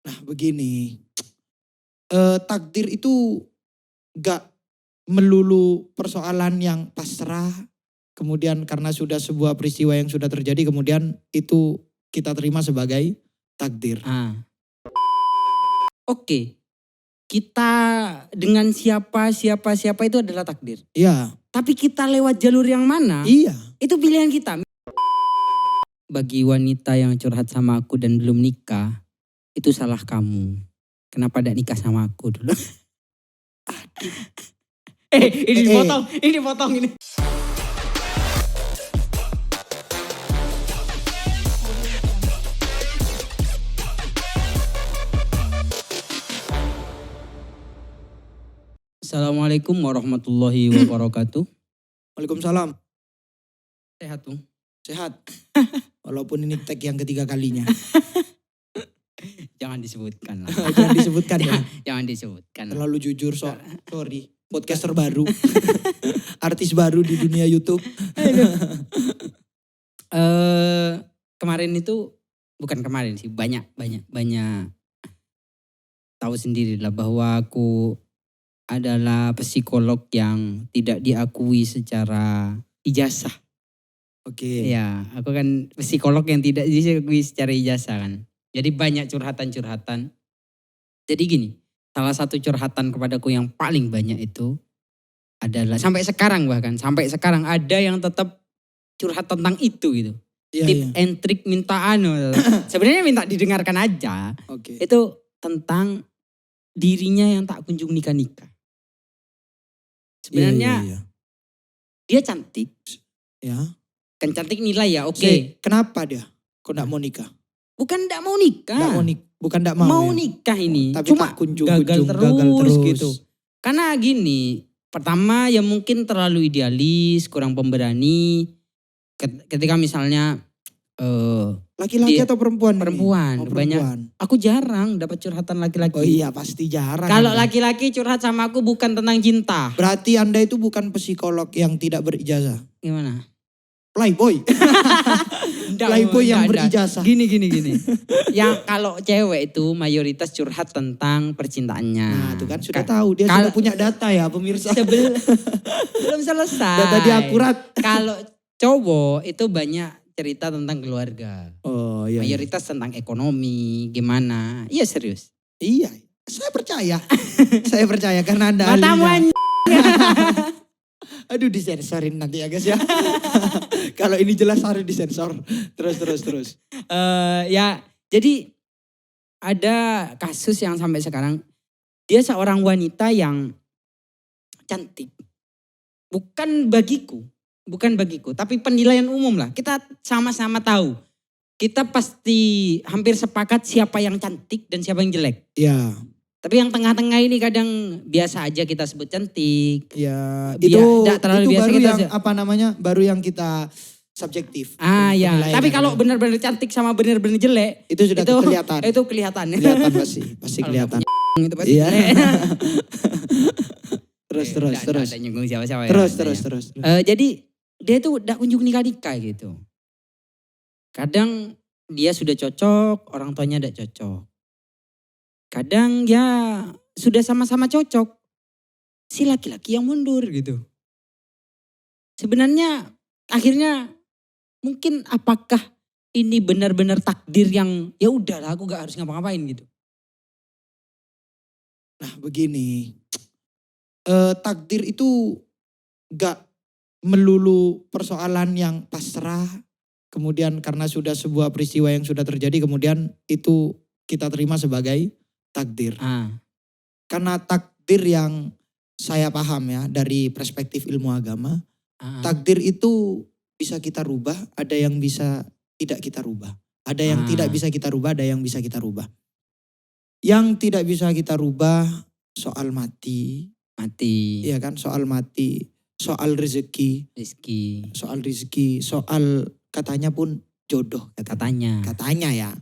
Nah begini, takdir itu gak melulu persoalan yang pasrah, kemudian karena sudah sebuah peristiwa yang sudah terjadi kemudian itu kita terima sebagai takdir. Oke, kita dengan siapa itu adalah takdir. Iya. Tapi kita lewat jalur yang mana, Iya. itu pilihan kita. Bagi wanita yang curhat sama aku dan belum nikah, itu salah kamu. Kenapa tidak nikah sama aku dulu? Ini dipotong ini. Assalamualaikum warahmatullahi wabarakatuh. Waalaikumsalam. Sehat tuh? Sehat. Walaupun ini tag yang ketiga kalinya. Jangan disebutkan lah. Jangan disebutkan ya. Jangan disebutkan. Terlalu jujur sorry. Podcaster baru. Artis baru di dunia YouTube. Kemarin itu, bukan kemarin sih, banyak tahu sendiri lah bahwa aku adalah psikolog yang tidak diakui secara ijazah. Oke. Ya, aku kan psikolog yang tidak diakui secara ijazah kan. Jadi banyak curhatan-curhatan. Jadi gini, salah satu curhatan kepadaku yang paling banyak itu adalah sampai sekarang ada yang tetap curhat tentang itu gitu. Iya, Tip iya. and trick minta sebenarnya minta didengarkan aja. Oke. Itu tentang dirinya yang tak kunjung nikah-nikah. Sebenarnya Iya. dia cantik. Ya. Kan cantik nilai ya, oke. Kenapa dia? Kok gak mau nikah? Bukan tidak mau nikah. Bukan gak mau Mau ya? nikah ini. Tapi Cuma tak kunjung, gagal gagal terus terus gitu. Karena gini, pertama ya mungkin terlalu idealis, kurang pemberani. Ketika misalnya laki-laki atau perempuan? Perempuan, Oh, banyak. perempuan. Aku jarang dapat curhatan laki-laki. Oh iya pasti jarang. Kalau Anda. laki-laki curhat sama aku bukan tentang cinta. Berarti Anda itu bukan psikolog yang tidak berijazah. Gimana? Playboy. Playboy yang berijazah. Gini. Yang kalau cewek itu mayoritas curhat tentang percintaannya. Nah itu kan sudah tahu. Dia sudah punya data ya pemirsa. Belum selesai. Data dia akurat. Kalau cowok itu banyak cerita tentang keluarga. Oh iya. Mayoritas tentang ekonomi, gimana. Iya serius. Iya, saya percaya. Saya percaya karena Anda Matamu ahlinya. Aduh disensorin nanti ya guys ya. Kalau ini jelas harus disensor. Terus. Ya jadi ada kasus yang sampai sekarang. Dia seorang wanita yang cantik. Bukan bagiku, tapi penilaian umum lah. Kita sama-sama tahu. Kita pasti hampir sepakat siapa yang cantik dan siapa yang jelek. Iya. Tapi yang tengah-tengah ini kadang biasa aja kita sebut cantik. Ya, itu terlalu biasa baru kita yang baru yang kita subjektif. Ya. Tapi kalau benar-benar cantik sama benar-benar jelek, itu sudah kelihatan. Itu kelihatan. Kelihatan pasti kelihatan. Itu pasti Iya. jelek. Terus. Ada nyinggung siapa-siapa ya. Terus. Jadi dia tuh gak kunjung nikah gitu. Kadang dia sudah cocok, orang tuanya gak cocok. Kadang ya sudah sama-sama cocok, si laki-laki yang mundur gitu. Sebenarnya akhirnya mungkin apakah ini benar-benar takdir yang ya udahlah aku gak harus ngapa-ngapain gitu. Nah begini, takdir itu gak melulu persoalan yang pasrah, kemudian karena sudah sebuah peristiwa yang sudah terjadi kemudian itu kita terima sebagai takdir. Karena takdir yang saya paham ya dari perspektif ilmu agama, takdir itu bisa kita rubah, ada yang bisa tidak kita rubah. Ada yang tidak bisa kita rubah, ada yang bisa kita rubah. Yang tidak bisa kita rubah soal mati. Iya kan, soal mati. Soal rezeki, soal katanya pun jodoh. Katanya ya.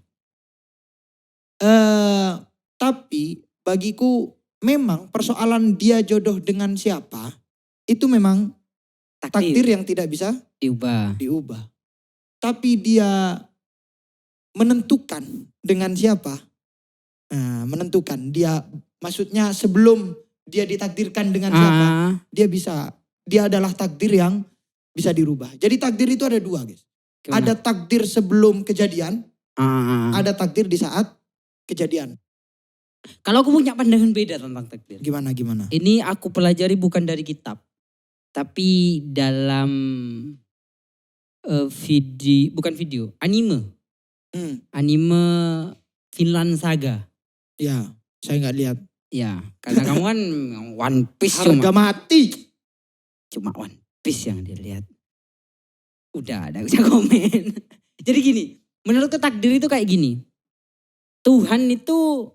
Tapi bagiku memang persoalan dia jodoh dengan siapa, itu memang takdir yang tidak bisa diubah. Tapi dia menentukan dengan siapa, Nah, menentukan dia, maksudnya sebelum dia ditakdirkan dengan siapa, dia adalah takdir yang bisa dirubah. Jadi takdir itu ada dua, guys. Gimana? Ada takdir sebelum kejadian, ada takdir di saat kejadian. Kalau aku punya pandangan beda tentang takdir. Gimana? Ini aku pelajari bukan dari kitab, tapi dalam anime Vinland Saga. Ya, saya nggak lihat. Ya, karena kamu kan One Piece Harga mati. Cuma One Piece yang dilihat. Udah ada bisa komen. Jadi gini, menurutku takdir itu kayak gini. Tuhan itu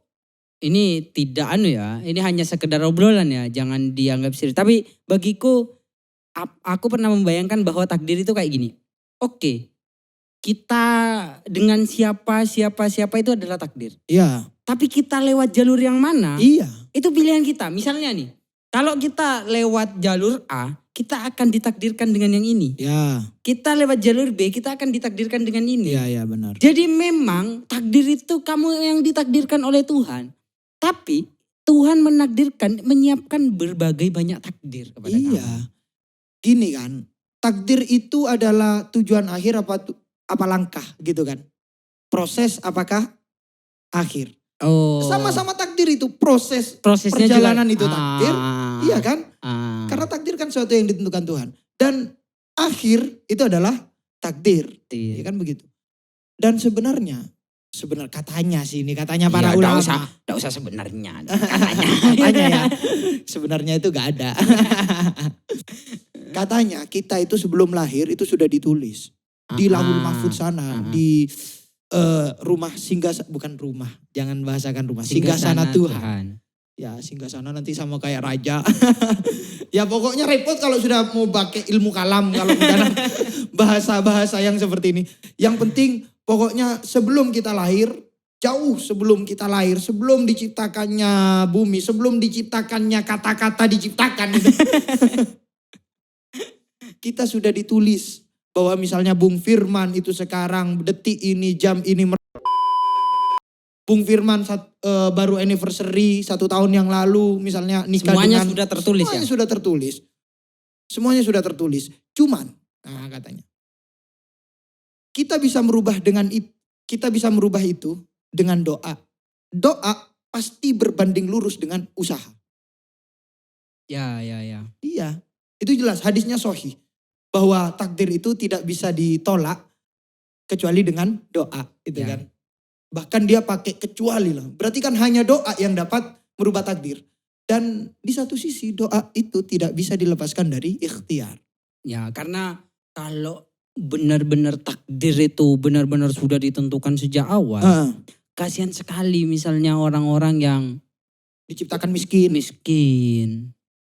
ini tidak ini hanya sekedar obrolan ya, jangan dianggap serius. Tapi bagiku aku pernah membayangkan bahwa takdir itu kayak gini. Oke, kita dengan siapa itu adalah takdir. Iya. Tapi kita lewat jalur yang mana? Iya. Itu pilihan kita. Misalnya nih, kalau kita lewat jalur A, kita akan ditakdirkan dengan yang ini. Ya. Kita lewat jalur B, kita akan ditakdirkan dengan ini. Iya benar. Jadi memang takdir itu kamu yang ditakdirkan oleh Tuhan. Tapi Tuhan menyiapkan berbagai banyak takdir kepada kamu. Iya. Gini kan, takdir itu adalah tujuan akhir apa langkah gitu kan. Proses apakah akhir. Oh. Sama-sama takdir itu, prosesnya perjalanan juga, itu takdir. Iya kan? Karena takdir kan sesuatu yang ditentukan Tuhan. Dan akhir itu adalah takdir. Iya kan begitu. Dan sebenarnya katanya sih ini, katanya para ulama. Enggak usah sebenarnya. Katanya ya. Sebenarnya itu gak ada. Katanya kita itu sebelum lahir itu sudah ditulis. Di Lauhul Mahfuz sana. Di rumah bukan rumah. Jangan bahasakan rumah. Singgasana Tuhan. Ya singgasana nanti sama kayak raja. Ya pokoknya repot kalau sudah mau pakai ilmu kalam. Kalau dalam bahasa-bahasa yang seperti ini. Yang penting pokoknya sebelum kita lahir. Jauh sebelum kita lahir. Sebelum diciptakannya bumi. Sebelum diciptakannya kata-kata diciptakan. Kita sudah ditulis. Bahwa misalnya Bung Firman itu sekarang detik ini jam ini. Bung Firman baru anniversary 1 tahun yang lalu misalnya nikah semuanya dengan. Sudah tertulis semuanya ya? sudah tertulis. Semuanya sudah tertulis. Cuman katanya. Kita bisa merubah itu dengan doa. Doa pasti berbanding lurus dengan usaha. Ya. Iya. Itu jelas hadisnya sahih. Bahwa takdir itu tidak bisa ditolak kecuali dengan doa, gitu kan. Bahkan dia pakai kecuali lah. Berarti kan hanya doa yang dapat merubah takdir. Dan di satu sisi doa itu tidak bisa dilepaskan dari ikhtiar. Ya, karena kalau benar-benar takdir itu benar-benar sudah ditentukan sejak awal. Kasihan sekali misalnya orang-orang yang diciptakan miskin.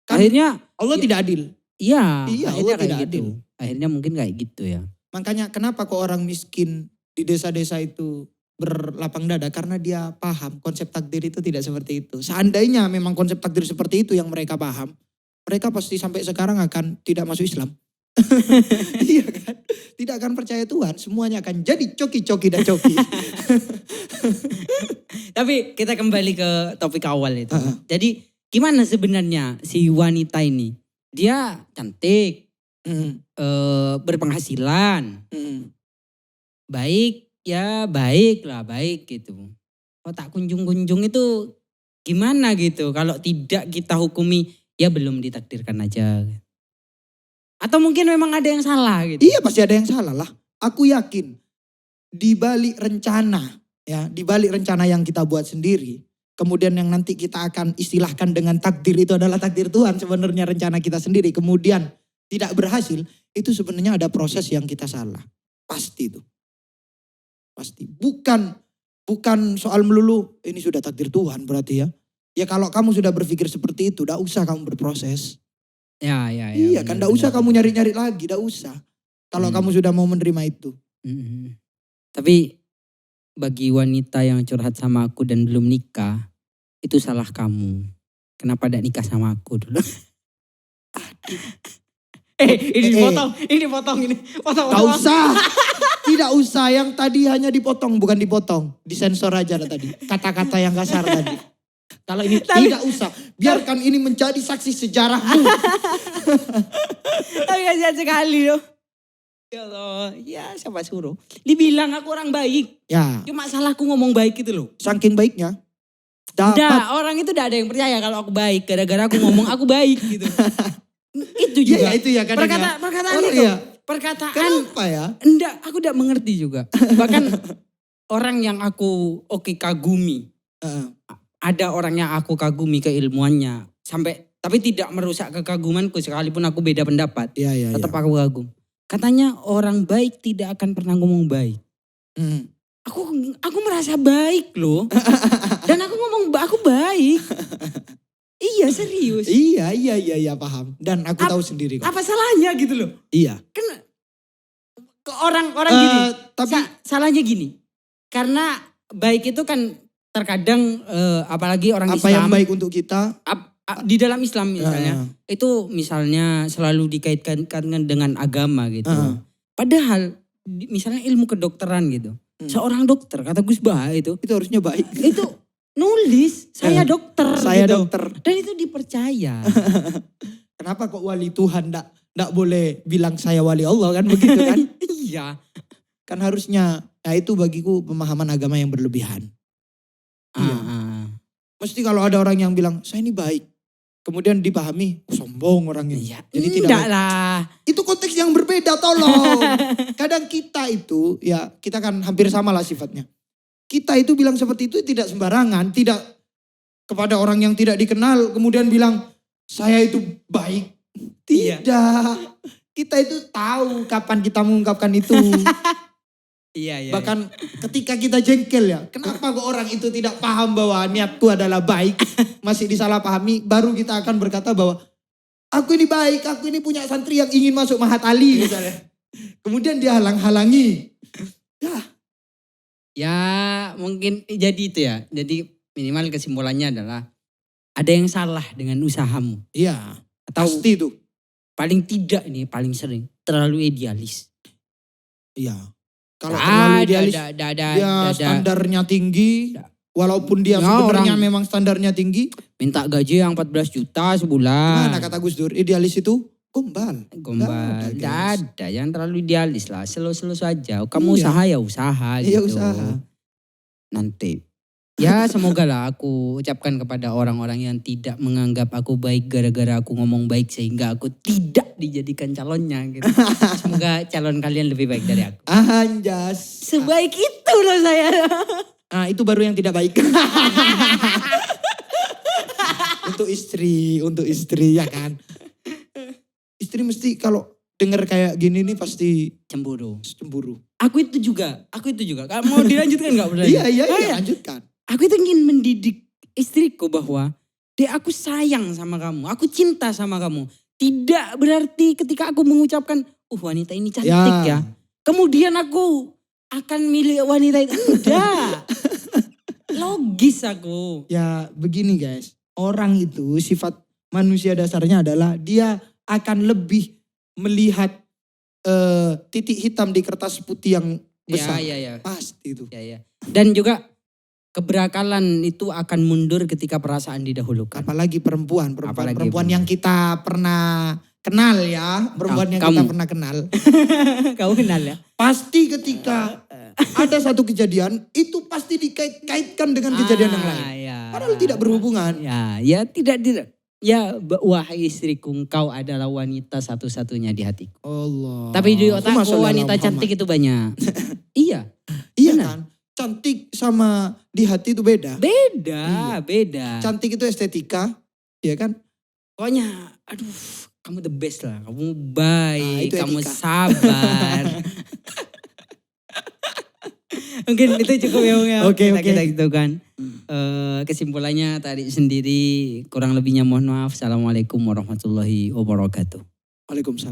Kan akhirnya Allah tidak adil. Iya, Allah tidak adil. Akhirnya mungkin kayak gitu ya. Makanya kenapa kok orang miskin di desa-desa itu berlapang dada? Karena dia paham konsep takdir itu tidak seperti itu. Seandainya memang konsep takdir seperti itu yang mereka paham, mereka pasti sampai sekarang akan tidak masuk Islam. Iya kan? Tidak akan percaya Tuhan, semuanya akan jadi coki-coki dan coki. Tapi kita kembali ke topik awal itu. Jadi gimana sebenarnya si wanita ini? Dia cantik, berpenghasilan, baik gitu. Kok tak kunjung-kunjung itu gimana gitu? Kalau tidak kita hukumi, ya belum ditakdirkan aja. Atau mungkin memang ada yang salah gitu. Iya pasti ada yang salah lah. Aku yakin di balik rencana yang kita buat sendiri. Kemudian yang nanti kita akan istilahkan dengan takdir itu adalah takdir Tuhan. Sebenarnya rencana kita sendiri. Kemudian tidak berhasil. Itu sebenarnya ada proses yang kita salah. Pasti itu. Pasti. Bukan soal melulu ini sudah takdir Tuhan berarti ya. Ya kalau kamu sudah berpikir seperti itu. Tidak usah kamu berproses. Ya. Iya kan tidak usah kamu nyari-nyari lagi. Tidak usah. Kalau kamu sudah mau menerima itu. Tapi bagi wanita yang curhat sama aku dan belum nikah, itu salah kamu. Kenapa tidak nikah sama aku dulu? Ini potong. Gak usah. Tidak usah, yang tadi hanya dipotong, bukan dipotong. Disensor aja lah tadi. Kata-kata yang kasar tadi. Kalau ini tidak usah, biarkan ini menjadi saksi sejarahmu. Tapi kasihan sekali loh. Ya Allah, ya siapa suruh. Dibilang aku orang baik. Ya, Cuma salahku ngomong baik itu loh. saking baiknya. Dapat. Udah, orang itu udah ada yang percaya kalau aku baik. Gara-gara aku ngomong aku baik gitu. Itu juga. Iya, itu ya kadang ya. Perkataan Orang itu. iya. Perkataan. Kenapa ya? Enggak, aku tidak mengerti juga. Bahkan orang yang aku kagumi. Heeh. Ada orang yang aku kagumi keilmuannya. Tapi tidak merusak kekagumanku sekalipun aku beda pendapat. Iya. Tetap aku kagum. Katanya orang baik tidak akan pernah ngomong baik. Hmm. Aku merasa baik loh. Dan aku ngomong aku baik. Iya serius. Iya paham. Dan aku tahu sendiri kok. Apa salahnya gitu loh. Iya. Kan orang gini. Tapi Salahnya gini. Karena baik itu kan terkadang apalagi orang apa Islam. yang baik untuk kita? Di dalam Islam misalnya. Itu misalnya selalu dikaitkan dengan agama gitu. Padahal misalnya ilmu kedokteran gitu. Seorang dokter kata Gus Bah itu harusnya baik. itu nulis saya dokter Saya gitu. dokter. Dan itu dipercaya. Kenapa kok wali Tuhan ndak boleh bilang saya wali Allah kan begitu kan? Iya. Kan harusnya, nah itu bagiku pemahaman agama yang berlebihan. Iya. Mesti kalau ada orang yang bilang saya ini baik. Kemudian dipahami, sombong orangnya. Iya. Jadi Enggak lah. itu konteks yang berbeda tolong. Kadang kita itu, ya kita kan hampir sama lah sifatnya. Kita itu bilang seperti itu tidak sembarangan. Tidak kepada orang yang tidak dikenal kemudian bilang saya itu baik. Tidak. Kita itu tahu kapan kita mengungkapkan itu. Iya. Bahkan ketika kita jengkel ya. Kenapa kok orang itu tidak paham bahwa niatku adalah baik. Masih disalahpahami. Baru kita akan berkata bahwa aku ini baik. Aku ini punya santri yang ingin masuk Mahat Ali misalnya. Kemudian dia halang-halangi. Ya mungkin jadi itu ya. Jadi minimal kesimpulannya adalah ada yang salah dengan usahamu. Iya. Atau Pasti itu. paling tidak ini paling sering terlalu idealis. Iya. Kalau terlalu idealis, ada standarnya tinggi. Walaupun dia Ya, sebenarnya orang- memang standarnya tinggi. minta gaji yang 14 juta sebulan. Mana kata Gus Dur, idealis itu gombal. Gombal. Nggak Tidak ada, ada yang terlalu idealis lah. Slow-slow saja. Kamu Iya. usaha ya usaha Iya gitu. usaha. Nanti. Ya semoga lah aku ucapkan kepada orang-orang yang tidak menganggap aku baik gara-gara aku ngomong baik sehingga aku tidak dijadikan calonnya gitu. Semoga calon kalian lebih baik dari aku. Anjas. Sebaik itu loh saya. Nah itu baru yang tidak baik. Untuk istri ya kan. Istri mesti kalau dengar kayak gini nih pasti Cemburu. cemburu. Aku itu juga. Kalau mau dilanjutkan gak? Iya lanjutkan. Aku itu ingin mendidik istriku bahwa aku sayang sama kamu. Aku cinta sama kamu. Tidak berarti ketika aku mengucapkan, wanita ini cantik ya. Kemudian aku akan milih wanita itu. Enggak. Logis aku. Ya begini guys. Orang itu sifat manusia dasarnya adalah dia akan lebih melihat titik hitam di kertas putih yang besar. Ya. Pasti itu. Ya. Dan juga keberakalan itu akan mundur ketika perasaan didahulukan. Apalagi perempuan Apalagi yang kita pernah kenal ya. Perempuan yang Kamu. kita pernah kenal. Kau kenal ya? Pasti ketika ada satu kejadian itu pasti dikaitkan dengan kejadian yang lain. Ya. Padahal tidak berhubungan. Ya tidak. Ya wahai istriku, engkau adalah wanita satu-satunya di hatiku. Allah. Tapi di otakku Allahumma wanita sholli ala cantik itu banyak. Iya. Iya benar. kan? Cantik sama di hati itu beda. Beda. Cantik itu estetika, ya kan? Pokoknya aduh kamu the best lah. Kamu baik, itu kamu etika. sabar. Mungkin itu cukup ya Bung ya. Oke. Kita gitu kan. Kesimpulannya tadi sendiri kurang lebihnya mohon maaf. Assalamualaikum warahmatullahi wabarakatuh. Waalaikumsalam.